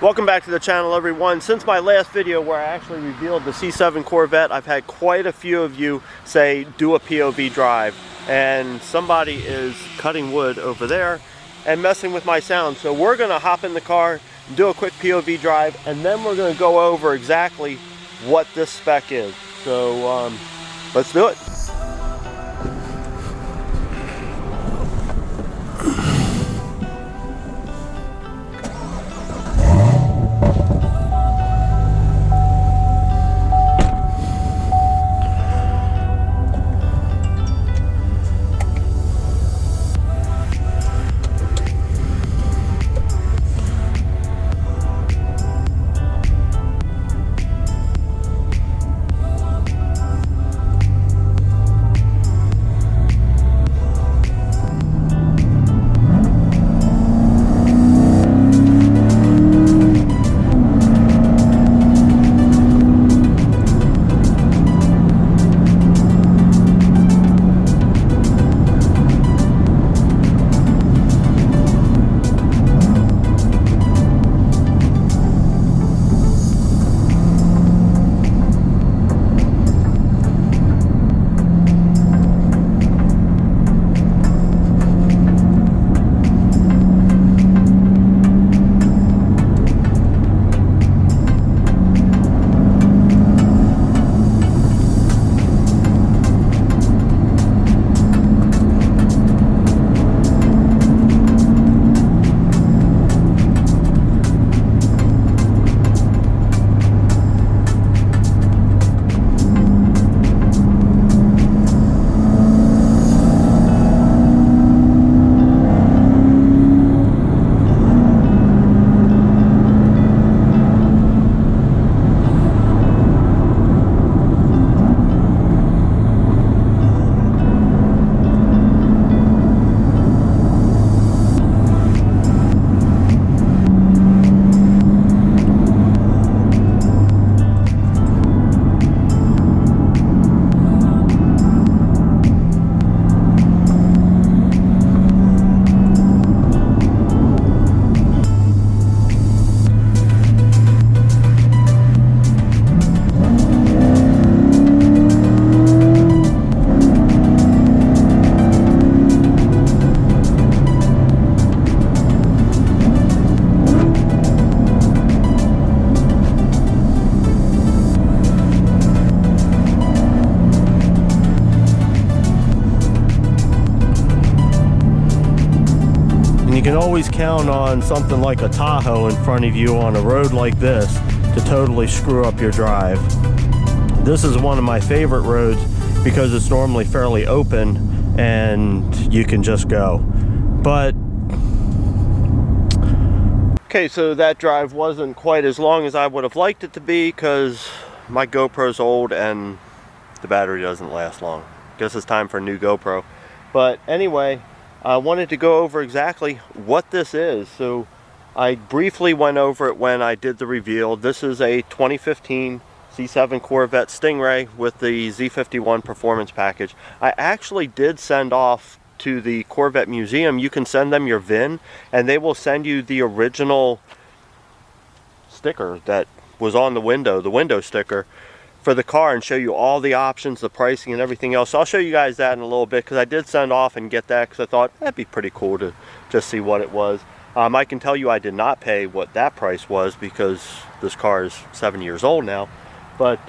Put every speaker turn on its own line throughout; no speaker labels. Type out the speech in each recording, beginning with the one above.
Welcome back to the channel, everyone. Since my last video where I actually revealed the C7 Corvette, I've had quite a few of you say do a POV drive, and somebody is cutting wood over there and messing with my sound. So we're gonna hop in the car, do a quick POV drive, and then we're gonna go over exactly what this spec is. So let's do it. You can always count on something like a Tahoe in front of you on a road like this to totally screw up your drive. This is one of my favorite roads because it's normally fairly open and you can just go. But okay, so that drive wasn't quite as long as I would have liked it to be because my GoPro's old and the battery doesn't last long. Guess it's time for a new GoPro. But anyway, I wanted to go over exactly what this is. So I briefly went over it when I did the reveal. This is a 2015 C7 Corvette Stingray with the Z51 performance package. I actually did send off to the Corvette Museum. You can send them your VIN and they will send you the original sticker that was on the window sticker for the car, and show you all the options, the pricing and everything else. So I'll show you guys that in a little bit because I did send off and get that because I thought that'd be pretty cool to just see what it was. I can tell you I did not pay what that price was because this car is 7 years old now, but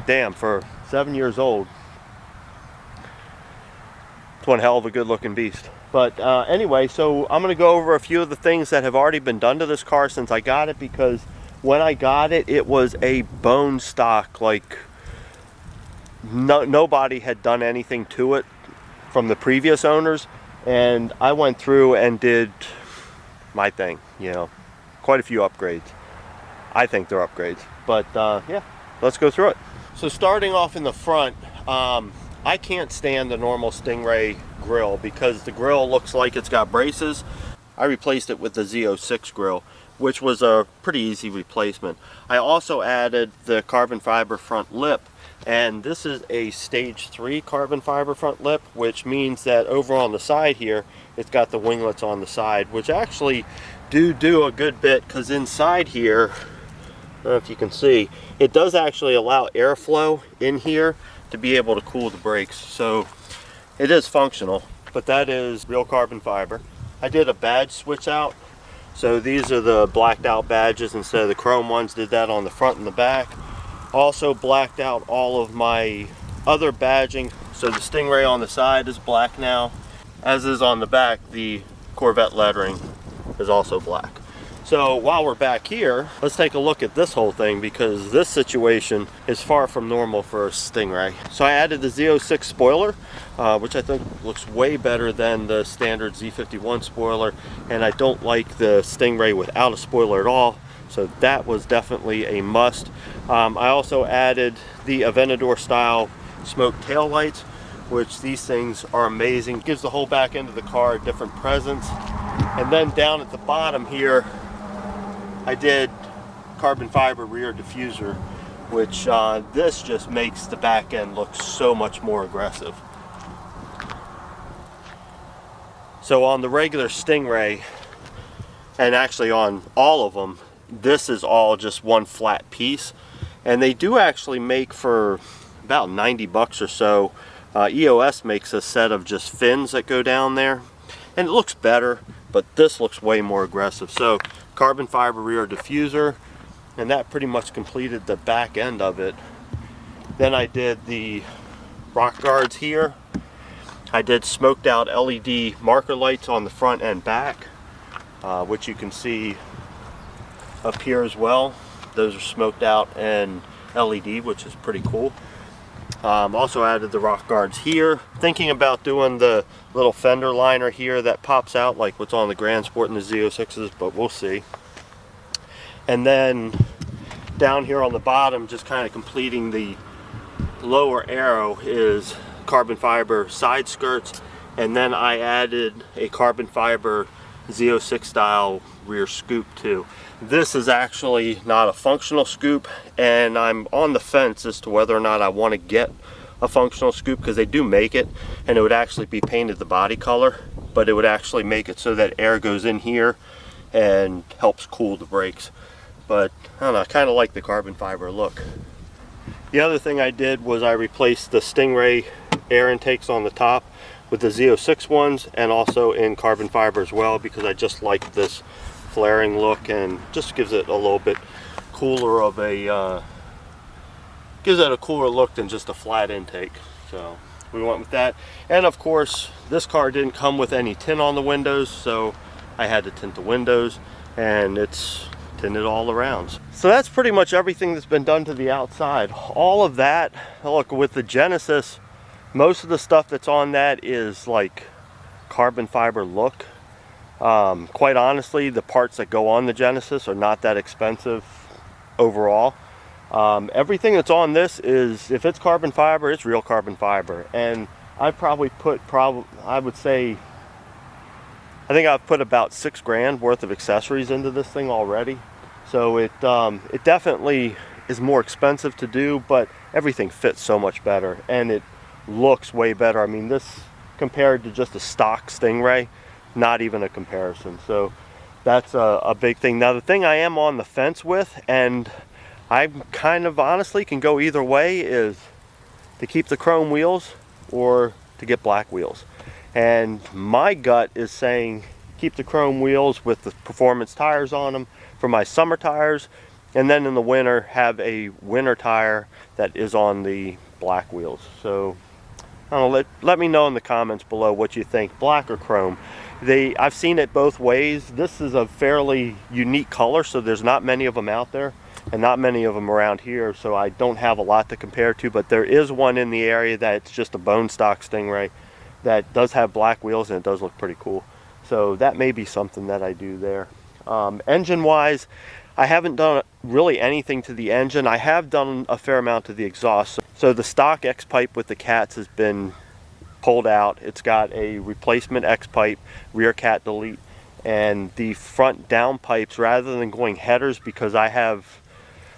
damn, for 7 years old, it's one hell of a good looking beast. But anyway, so I'm going to go over a few of the things that have already been done to this car since I got it, because when I got it, it was a bone stock. Like nobody had done anything to it from the previous owners, and I went through and did my thing, you know, quite a few upgrades. I think they're upgrades, but yeah, let's go through it. So starting off in the front, I can't stand the normal Stingray grill because the grill looks like it's got braces. I replaced it with the Z06 grill, which was a pretty easy replacement. I also added the carbon fiber front lip, and this is a stage 3 carbon fiber front lip, which means that over on the side here, it's got the winglets on the side, which actually do a good bit, because inside here, I don't know if you can see, it does actually allow airflow in here to be able to cool the brakes. So it is functional, but that is real carbon fiber. I did a badge switch out. So these are the blacked out badges instead of the chrome ones. Did that on the front and the back. Also blacked out all of my other badging. So the Stingray on the side is black now, as is on the back. The Corvette lettering is also black. So while we're back here, let's take a look at this whole thing, because this situation is far from normal for a Stingray. So I added the Z06 spoiler, which I think looks way better than the standard Z51 spoiler, and I don't like the Stingray without a spoiler at all. So that was definitely a must. I also added the Aventador style smoke tail lights, which these things are amazing. Gives the whole back end of the car a different presence. And then down at the bottom here, I did carbon fiber rear diffuser, which this just makes the back end look so much more aggressive. So on the regular Stingray, and actually on all of them, this is all just one flat piece. And they do actually make, for about 90 bucks or so, EOS makes a set of just fins that go down there. And it looks better, but this looks way more aggressive. So carbon fiber rear diffuser, and that pretty much completed the back end of it. Then I did the rock guards here. I did smoked out LED marker lights on the front and back, which you can see up here as well. Those are smoked out and LED, which is pretty cool. Also added the rock guards here. Thinking about doing the little fender liner here that pops out like what's on the Grand Sport and the Z06s, but we'll see. And then down here on the bottom, just kind of completing the lower arrow, is carbon fiber side skirts. And then I added a carbon fiber Z06 style rear scoop too. This is actually not a functional scoop, and I'm on the fence as to whether or not I want to get a functional scoop, because they do make it, and it would actually be painted the body color, but it would actually make it so that air goes in here and helps cool the brakes. But I don't know, I kind of like the carbon fiber look. The other thing I did was I replaced the Stingray air intakes on the top with the Z06 ones, and also in carbon fiber as well, because I just like this flaring look, and just gives it a little bit cooler of a gives it a cooler look than just a flat intake. So we went with that. And of course, this car didn't come with any tint on the windows, so I had to tint the windows, and it's tinted all around. So that's pretty much everything that's been done to the outside. All of that, look, with the Genesis, most of the stuff that's on that is like carbon fiber look. Quite honestly, the parts that go on the Genesis are not that expensive overall. Everything that's on this is, if it's carbon fiber, it's real carbon fiber. And I probably put, I would say, I think I've put about $6 grand worth of accessories into this thing already. So it definitely is more expensive to do, but everything fits so much better, and it looks way better. I mean, this compared to just a stock Stingray, not even a comparison. So that's a big thing. Now the thing I am on the fence with, and I kind of honestly can go either way, is to keep the chrome wheels or to get black wheels. And my gut is saying keep the chrome wheels with the performance tires on them for my summer tires, and then in the winter have a winter tire that is on the black wheels. So I don't know, let me know in the comments below what you think, black or chrome. I've seen it both ways. This is a fairly unique color, so there's not many of them out there, and not many of them around here, so I don't have a lot to compare to, but there is one in the area that's just a bone stock Stingray that does have black wheels, and it does look pretty cool. So that may be something that I do there. Engine wise, I haven't done really anything to the engine. I have done a fair amount to the exhaust. So the stock X pipe with the cats has been pulled out. It's got a replacement X pipe, rear cat delete, and the front down pipes, rather than going headers, because I have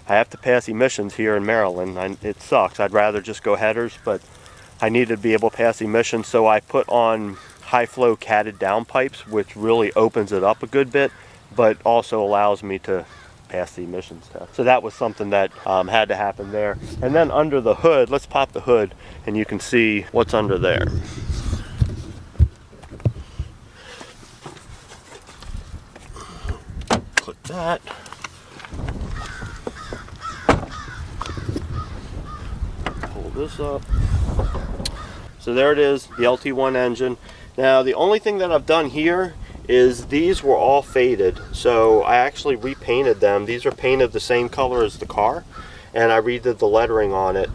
to pass emissions here in Maryland. It sucks. I'd rather just go headers, but I needed to be able to pass emissions, so I put on high flow catted down pipes, which really opens it up a good bit but also allows me to pass the emissions test. So that was something that had to happen there. And then under the hood, let's pop the hood and you can see what's under there. Click that. Pull this up. So there it is, the LT1 engine. Now the only thing that I've done here is these were all faded, so I actually repainted them. These are painted the same color as the car, and I redid the lettering on it.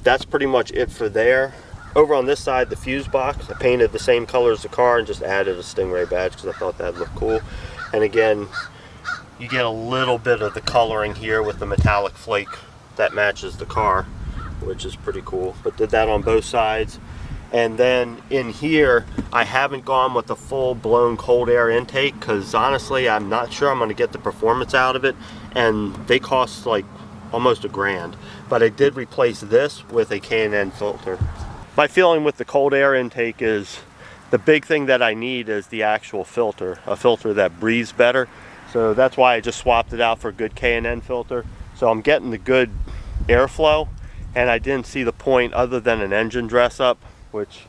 That's pretty much it for there. Over on this side, the fuse box, I painted the same color as the car and just added a Stingray badge because I thought that'd look cool. And again, you get a little bit of the coloring here with the metallic flake that matches the car, which is pretty cool. But did that on both sides. And then in here, I haven't gone with the full-blown cold air intake because honestly, I'm not sure I'm going to get the performance out of it, and they cost like almost $1,000. But I did replace this with a K&N filter. My feeling with the cold air intake is the big thing that I need is the actual filter, a filter that breathes better. So that's why I just swapped it out for a good K&N filter. So I'm getting the good airflow, and I didn't see the point other than an engine dress up, which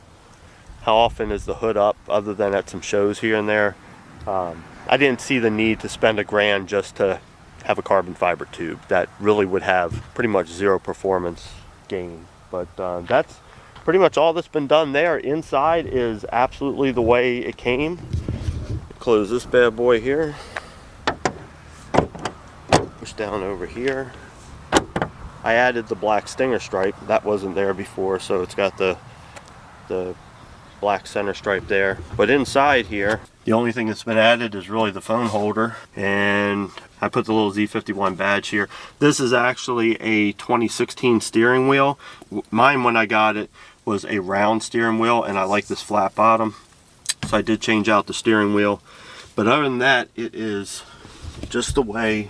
how often is the hood up other than at some shows here and there. I didn't see the need to spend $1,000 just to have a carbon fiber tube that really would have pretty much zero performance gain. But that's pretty much all that's been done there. Inside is absolutely the way it came. Close this bad boy here. Push down over here. I added the black stinger stripe. That wasn't there before, so it's got the black center stripe there. But inside here, the only thing that's been added is really the phone holder, and I put the little Z51 badge here. This is actually a 2016 steering wheel. Mine, when I got it, was a round steering wheel, and I like this flat bottom, so I did change out the steering wheel. But other than that, it is just the way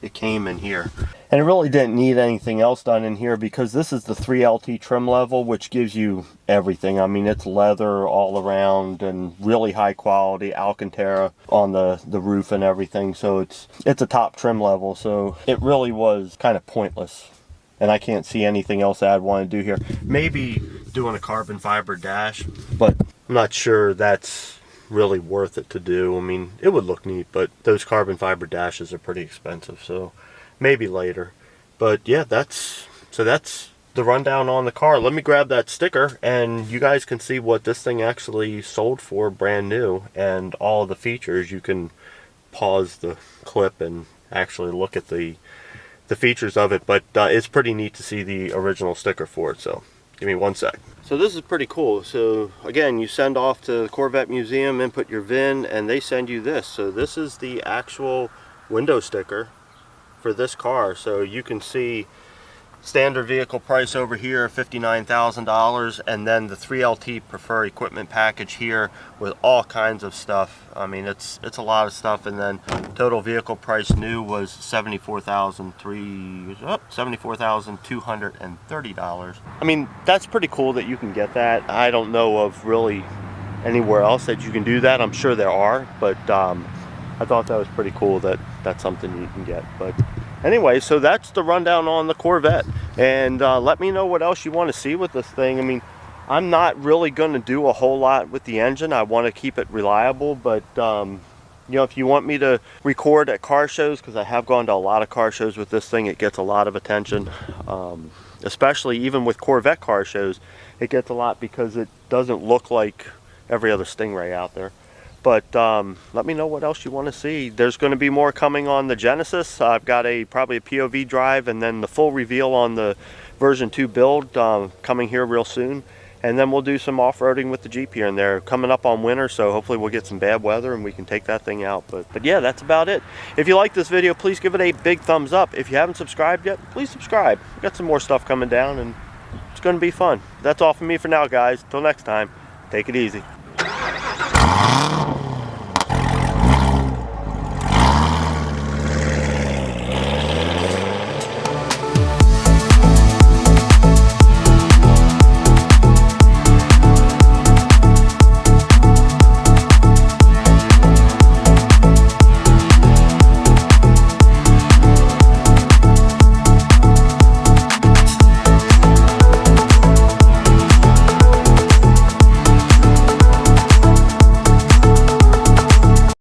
it came in here. And it really didn't need anything else done in here because this is the 3LT trim level, which gives you everything. I mean, it's leather all around and really high quality Alcantara on the roof and everything. So it's a top trim level. So it really was kind of pointless. And I can't see anything else I'd want to do here. Maybe doing a carbon fiber dash, but I'm not sure that's really worth it to do. I mean, it would look neat, but those carbon fiber dashes are pretty expensive, so maybe later. But yeah, that's the rundown on the car. Let me grab that sticker and you guys can see what this thing actually sold for brand new and all the features. You can pause the clip and actually look at the features of it, but it's pretty neat to see the original sticker for it. So give me one sec. So this is pretty cool. So again, you send off to the Corvette Museum, input your VIN, and they send you this. So this is the actual window sticker for this car. So you can see standard vehicle price over here, $59,000, and then the 3LT Prefer Equipment package here with all kinds of stuff. I mean, it's a lot of stuff. And then total vehicle price new was $74,230. I mean, that's pretty cool that you can get that. I don't know of really anywhere else that you can do that. I'm sure there are, but I thought that was pretty cool that that's something you can get. But anyway, so that's the rundown on the Corvette, and let me know what else you want to see with this thing. I mean, I'm not really going to do a whole lot with the engine. I want to keep it reliable, but you know, if you want me to record at car shows, because I have gone to a lot of car shows with this thing, it gets a lot of attention, especially even with Corvette car shows, it gets a lot because it doesn't look like every other Stingray out there. But let me know what else you want to see. There's going to be more coming on the Genesis. I've got probably a POV drive, and then the full reveal on the version 2 build coming here real soon. And then we'll do some off-roading with the Jeep here and there. Coming up on winter, so hopefully we'll get some bad weather and we can take that thing out. But yeah, that's about it. If you like this video, please give it a big thumbs up. If you haven't subscribed yet, please subscribe. We've got some more stuff coming down and it's going to be fun. That's all from me for now, guys. Till next time, take it easy.